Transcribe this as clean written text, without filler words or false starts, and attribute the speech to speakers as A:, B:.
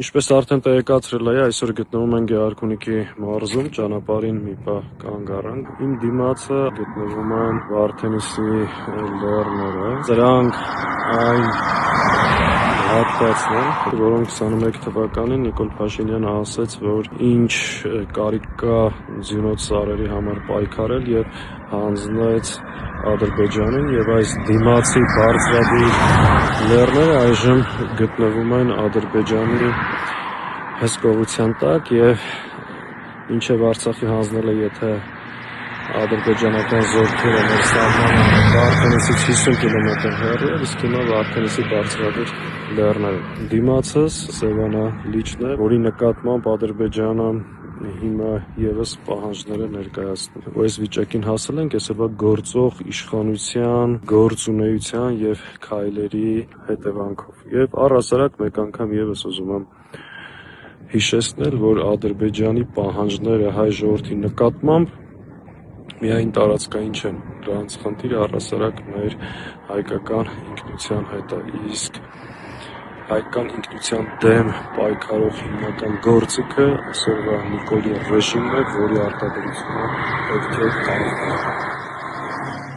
A: Ինչպես արդեն տեղեկացրել էի, այսօր գտնվում ենք Գեղարքունիքի մարզում, ճանապարհին մի պահ կանգ առանք։ Իմ դիմացը գտնվում են Վարդենիսի լեռները։ Սրանք այն հատվածն են, որոնք 21 թվականին Նիկոլ Փաշինյանը ասաց, որ ինչ կարիք կա ձյունոց սարերի համար պայքարել եւ հանձնեց Ադրբեջանին, եւ այս դիմացի բարձրադիր լեռները այժմ գտնվում են Ադրբեջանի հսկողության տակ եւ մինչեւ Արցախի հանձնելը, եթե ադրբեջանական զորքերը մեր սահմանը Վարդենիսից 50 կիլոմետր հեռու է, իսկ հիմա Վարդենիսի բարձրադիր լեռները։ Դիմացս Սևանա լիճն է, որի նկատմամբ Ադրբեջանը հիմա եւս պահանջներ է ներկայացնում։ Այս վիճակին հասել ենք այսօրվա գործող իշխանության, գործունեության եւ քայլերի հետևանքով։ Եվ առհասարակ մեկ անգամ եւս ուզում եմ հիշեցնել, որ Ադրբեջանի պահանջները հայ ժողովրդի նկատմամբ միայն տարածքային չեն, դրանց խնդիրը առհասարակ մեր հայկական ինքնության հետ է, իսկ հայկական ինքնության դեմ պայքարող հիմնական գործիքը այսօրվա Նիկոլի ռեժիմն է, որի արտադրությունը պետք է կանխենք։